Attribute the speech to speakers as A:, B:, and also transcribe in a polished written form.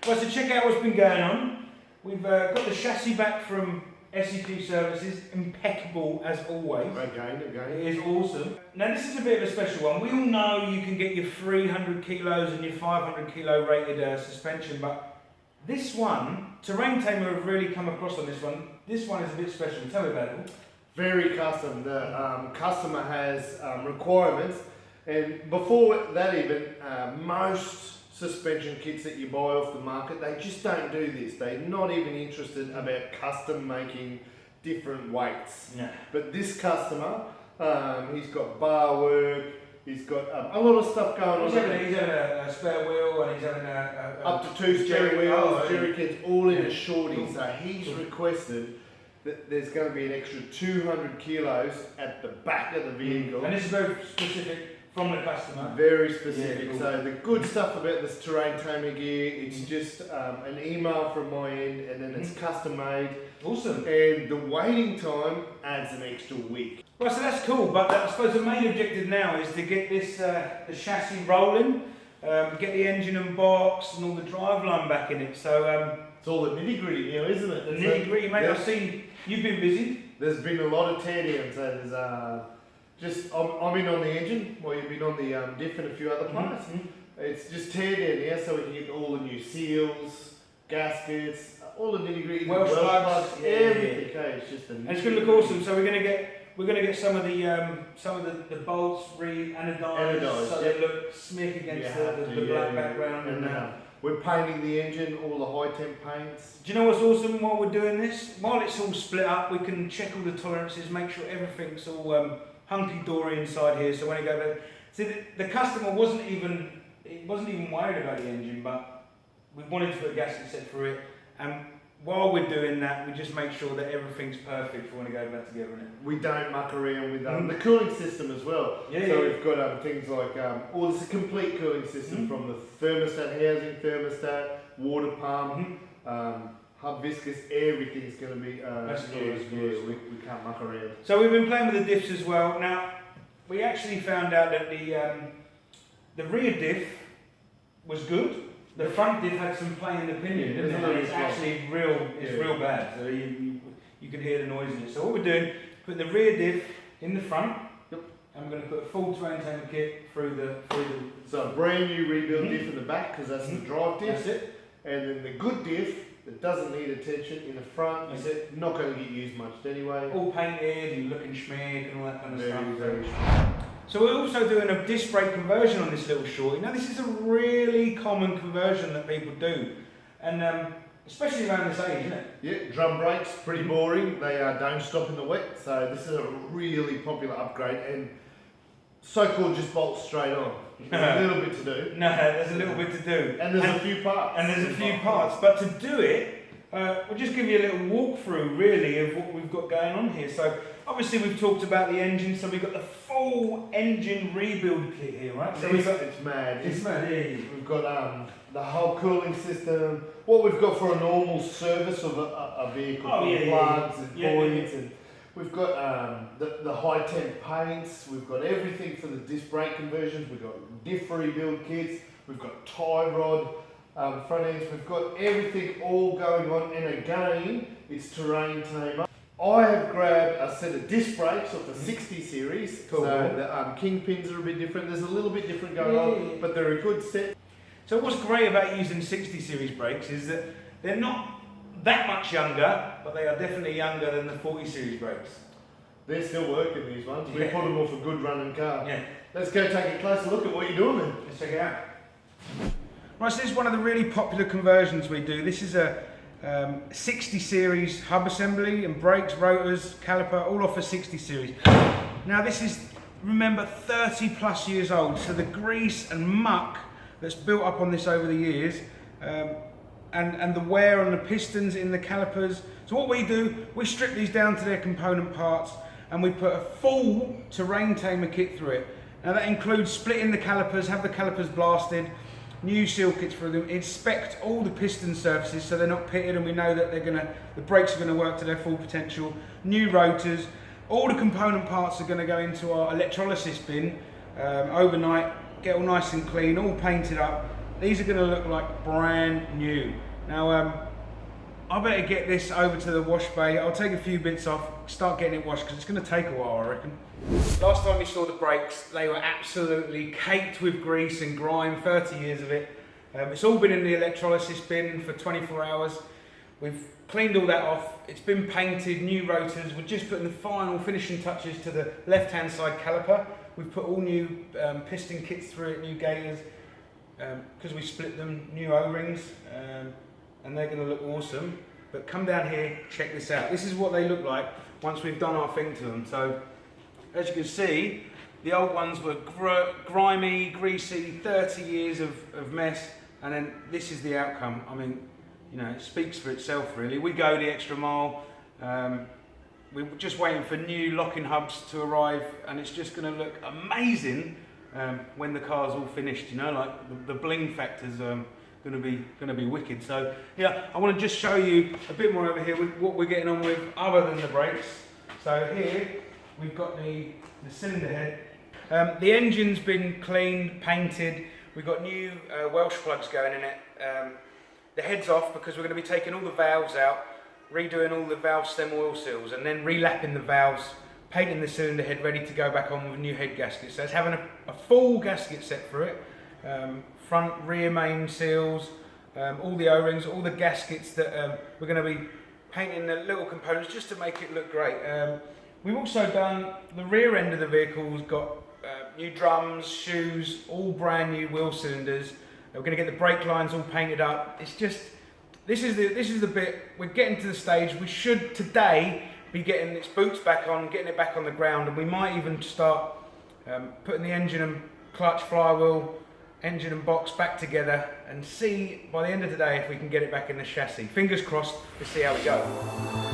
A: Well, so check out what's been going on. We've got the chassis back from SEQ Services, impeccable as always.
B: Again.
A: It is awesome. Now this is a bit of a special one. We all know you can get your 300 kilos and your 500 kilo rated suspension, but this one, Terrain Tamer have really come across on this one. This one is a bit special. Tell me about it.
B: Very custom. The customer has requirements, and before that even, most suspension kits that you buy off the market, they just don't do this. They're not even interested about custom making different weights.
A: No.
B: But this customer, he's got bar work, he's got a lot of stuff going on.
A: He's having a spare wheel, and he's having
B: up to 2 spare wheels, jerry cans, all in a shorty. So he's requested that there's going to be an extra 200 kilos at the back of the vehicle.
A: And this is very specific from the customer.
B: Very specific.
A: Yeah, cool.
B: So the good stuff about this Terrain Tamer gear, it's just an email from my end, and then it's custom made.
A: Awesome.
B: And the waiting time adds an extra week.
A: Well, so that's cool, but I suppose the main objective now is to get this the chassis rolling, get the engine and box and all the driveline back in it. So
B: it's all the nitty gritty now, isn't it?
A: The nitty gritty, mate. I've seen you've been busy.
B: There's been a lot of tear downs. So there's I'm in on the engine, while you've been on the diff and a few other parts. It's just tear down now, so we can get all the new seals, gaskets, all the nitty gritty,
A: Welsh plugs,
B: everything. Okay, it's just
A: and it's going to look awesome. So we're going to get some of the bolts re-anodized so they look smick against the black background. And
B: we're painting the engine, all the high temp paints.
A: Do you know what's awesome while we're doing this? While it's all split up, we can check all the tolerances, make sure everything's all hunky-dory inside here. So when you go back, see the customer wasn't even worried about the engine, but we wanted to put a gasket set for it. And while we're doing that, we just make sure that everything's perfect for when we go back together in it.
B: We don't muck around with the cooling system as well. We've got things like, it's a complete cooling system from the thermostat, housing thermostat, water pump, hub viscous, everything's going to be we can't muck around.
A: So we've been playing with the diffs as well. Now, we actually found out that the rear diff was good. The front diff had some play in the pinion, didn't it? It's actually real bad. So you can hear the noise in it. So what we're doing, putting the rear diff in the front, and we're going to put a full Terrain Tamer kit through the.
B: So a brand new rebuild diff in the back, because that's the drive diff.
A: That's it.
B: And then the good diff that doesn't need attention in the front.
A: That's it.
B: Not going to get used much anyway.
A: All painted and looking schmick and all that kind of stuff.
B: Very
A: So we're also doing a disc brake conversion on this little shorty. Now this is a really common conversion that people do, and especially around this age, isn't it?
B: Yeah, drum brakes, pretty boring. They don't stop in the wet, so this is a really popular upgrade, and so-called just bolt straight on. There's a little bit to do.
A: No, there's a little bit to do.
B: And there's a few parts.
A: And there's a few parts, but to do it, we'll just give you a little walkthrough really of what we've got going on here. So obviously we've talked about the engine, so we've got the full engine rebuild kit here, right? So
B: it's mad.
A: It's mad, yeah.
B: We've got the whole cooling system, what we've got for a normal service of a vehicle, plugs and voids, and we've got the high temp paints, we've got everything for the disc brake conversions, we've got diff rebuild kits, we've got tie rod front ends, we've got everything all going on, and again, it's Terrain Tamer. I have grabbed a set of disc brakes off the 60 series,
A: cool.
B: So the kingpins are a bit different, there's a little bit different going on, but they're a good set.
A: So what's great about using 60 series brakes is that they're not that much younger, but they are definitely younger than the 40 series brakes.
B: They're still working, these ones. We put them off a good running car.
A: Yeah.
B: Let's go take a closer look at what you're doing then.
A: Let's check it out. Right, so this is one of the really popular conversions we do. This is a 60 series hub assembly, and brakes, rotors, caliper, all off a 60 series. Now this is, remember, 30 plus years old, so the grease and muck that's built up on this over the years, and the wear on the pistons in the calipers. So what we do, we strip these down to their component parts, and we put a full Terrain Tamer kit through it. Now that includes splitting the calipers, have the calipers blasted, new seal kits for them, inspect all the piston surfaces so they're not pitted and we know that the brakes are going to work to their full potential, new rotors, all the component parts are going to go into our electrolysis bin overnight, get all nice and clean, all painted up, these are going to look like brand new. Now I better get this over to the wash bay. I'll take a few bits off, start getting it washed, because it's going to take a while, I reckon. Last time we saw the brakes, they were absolutely caked with grease and grime, 30 years of it. It's all been in the electrolysis bin for 24 hours. We've cleaned all that off. It's been painted, new rotors. We're just putting the final finishing touches to the left-hand side caliper. We've put all new piston kits through it, new gaiters, because we split them, new O-rings, and they're going to look awesome. But come down here, check this out. This is what they look like once we've done our thing to them. So, as you can see, the old ones were grimy, greasy, 30 years of mess, and then this is the outcome. I mean, you know, it speaks for itself really. We go the extra mile. We're just waiting for new locking hubs to arrive, and it's just going to look amazing when the car's all finished. You know, like the bling factor's going to be wicked. So yeah, I want to just show you a bit more over here with what we're getting on with other than the brakes. So here we've got the cylinder head. The engine's been cleaned, painted. We've got new Welsh plugs going in it. The head's off because we're going to be taking all the valves out, redoing all the valve stem oil seals, and then relapping the valves, painting the cylinder head ready to go back on with new head gaskets. So it's having a full gasket set for it. Front, rear main seals, all the O-rings, all the gaskets that we're going to be painting the little components just to make it look great. We've also done the rear end of the vehicle. We've got new drums, shoes, all brand new wheel cylinders. We're going to get the brake lines all painted up. It's just, this is the bit, we're getting to the stage, we should today be getting its boots back on, getting it back on the ground, and we might even start putting the engine and clutch, flywheel, engine and box back together, and see by the end of the day if we can get it back in the chassis. Fingers crossed, let's see how we go.